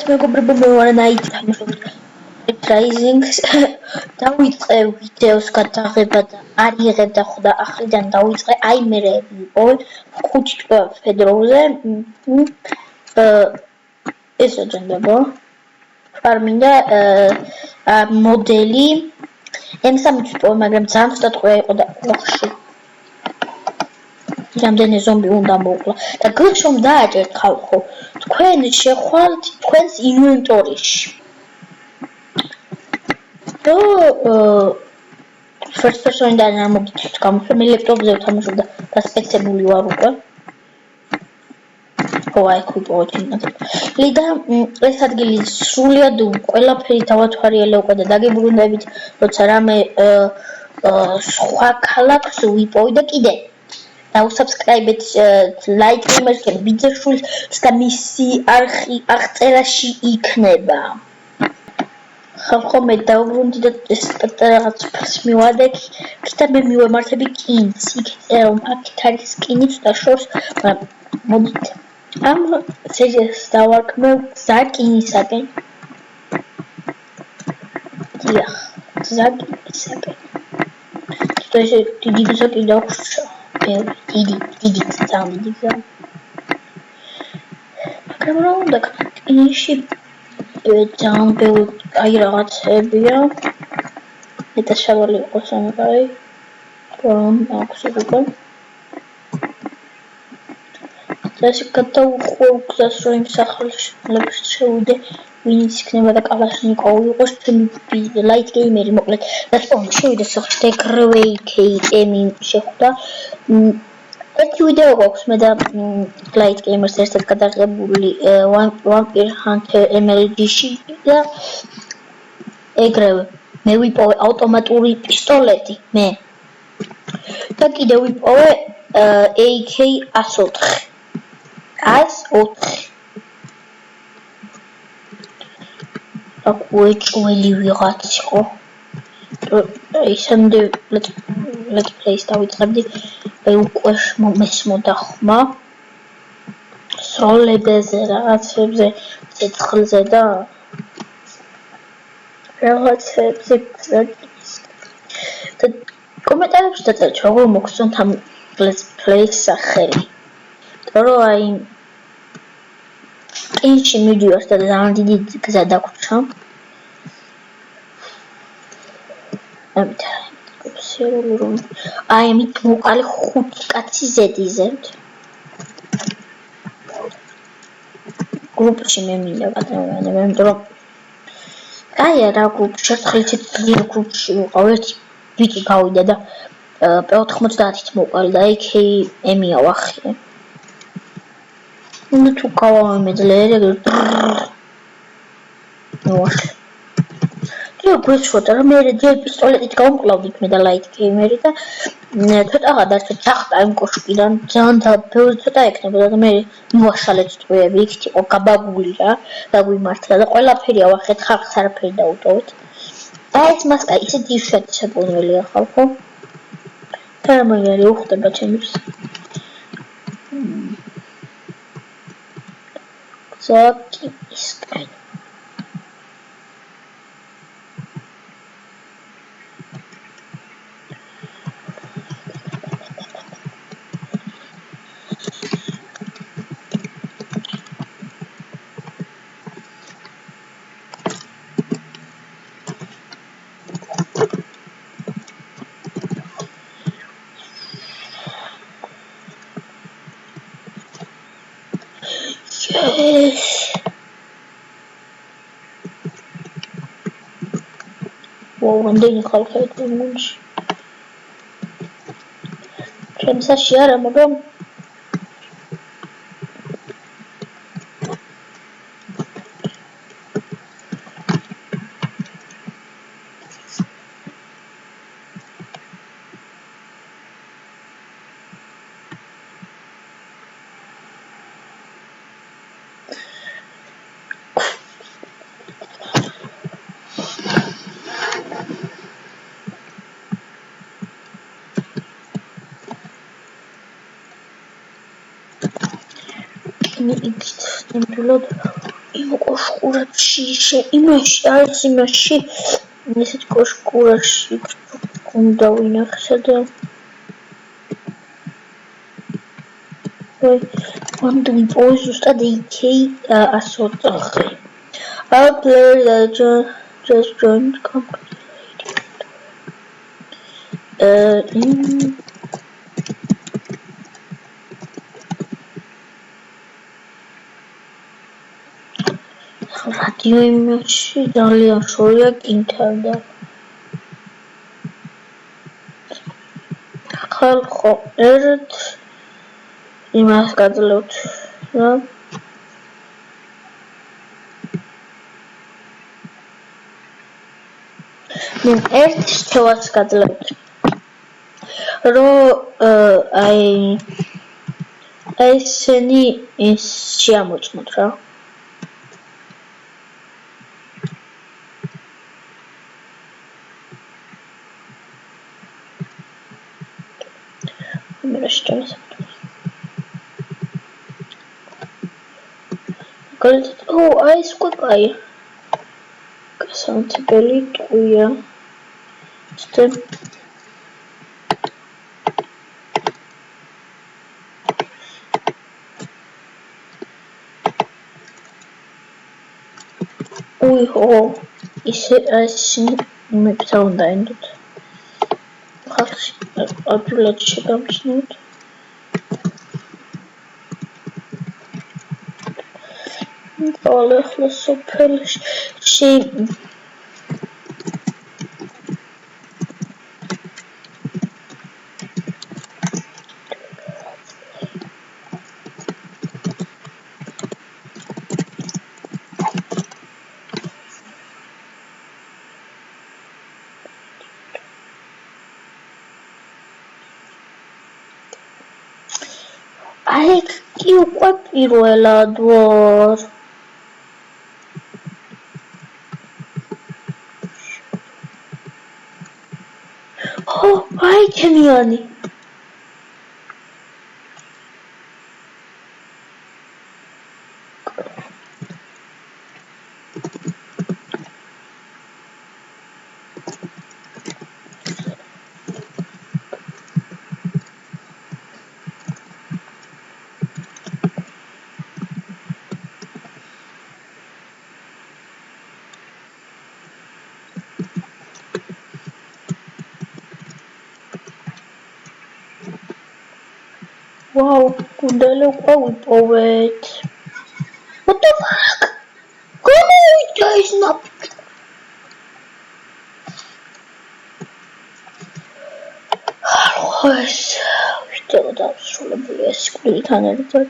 მეგობრებო, მე ვარ Night Rising-ს დავიწყე ვიდეოს გადაღება და არ იღებდა ხოდა ახრიდან დავიწყე აი მე ვიპოვე 5 ფედროზე ეს აჯანდებო ფარმინდა მოდელი M3 ვიპოვე, მაგრამ ძალიან ცოტა იყო და ოხში რამდენი ზომბი უნდა მოვკლა და გლიშომ დააჭერთ ხალხო თქვენ შეხვალთ თქვენს ინვენტორიში და first person-დან არ მოგიწევთ გამოსვლა მე ლეპტოპზე ვთამაშობ და გასპეცებული ვარ უკვე აი ვიპოვეთ და ეს ადგილი სრულად ყველაფერი დავათვალიერე უკვე და დაგიბრუნდებით როცა რამე სხვა ქალაქს ვიპოვი და კიდე დაუსაბსკრაიბეთ Light Gamers ბიძაშვილს და მისი არხი აღწერაში იქნება. ხალხო მე დავბრუნდი და ეს რაღაც ფერს მივადექი და მე მივემართები კინს იქ რომ აქეთ არის კინიც და შორს მოდით ამ სერიას დავარქმევ გზა კინისაკენ დიახ გზა კინისაკენ და ეს დიდი გზა კიდე აქვს დიდი ძალიან დიდი გზა მაგრამ რა უნდა კინში ძალიან ბევრი აი რაღაცებია მეტაშავალი იყოს ამაყარი რომ აქვს უკვე ეს გადაუხვევ გზას რომ იმ სახელმწიფოებს შევიდე ვინც იქნება და კალაშნიკოვი იყოს ჩემი Light Gamer-ი მოკლედ და შევიდე სახში Grey KM შეხვდა ერთი ვიდეო გვაქვს მე და Light Gamers ერთად გადაღებული Vampire Hunter MLG-ში და ეგრევე მე ვიპოვე ავტომატური პისტოლეტი მე და კიდე ვიპოვე AK-104 აკვე ჭველი ვიღაც იყო ისამდე let's play-ს დავიწყებდი უკვე მესმოდა ხმა სროლებებზე რაღაცებზე ცეცხლზე და რაღაცებზე და კომენტარებში დაწერთ როგორ მოგხსნათ ამ let's play-ს სახელი რომ აი კინში მიდივარ და ძალიან დიდი გზა დაგვრჩა აი მით მოყალი 5 კაცი ზედიზებთ გრუპში მე მინდა გადავანებ იმიტომ აი რა გრუპში ერთხელ ცეცხლიან გრუპში ვიყავ ერთი ბიჭი გავიდა და P90-ით მოყალი და AK-ემი ავახიე ну თუ გავამეძლე გვეშოთა რომ მე ჯერ პისტოლეტით გავმკლავდით მე და Light Gamer-ი და ცოტა გადარჩა ჩახტა იმ კოშკიდან ძალიან ცოტა ეკნებოდა და მე მივაშალეთ წვეები იქით იყო გაბაგული რა დაგვიმართლა და ყველაფერი ავახეთ ხალხს არაფერი დაუტოვეთ და ეს მასკა ისეთი იშვიათი შეპოვნელია ხალხო და მაგარი უხდება ჩემს ზაკი ისკენ რამდენი ხალხი აქვს მუნში ჩემსაში არა მაგრამ კოშკურებში იმაში არის იმაში ესეთ კოშკურაში უნდა ვინახსა და want to impose zustad AK 104. All players that just joined რადიო იმაში ძალიან შორია კინთარდა. ხალხო ერთ იმას გაძლევთ რა ნუ ერთ შევას გაძლევთ რომ აი ესენი ის შეამოწმოთ რა აი ეს უკვე კაია გასამთებელი ტყვია სტემ ოი ისე მეფთა უნდა ენდოთ ხალხი ადვილად შეგამჩნევთ Alle სოფელში აი კი უკვე პირველად ვარ აი ჩემიანი Wow, kundele უკვე ვიპოვეთ. What the fuck? გამოვიდა ეს ნაფტი. ახლა ეს ვიდეო დასრულებულია სიკვდილთან ერთად.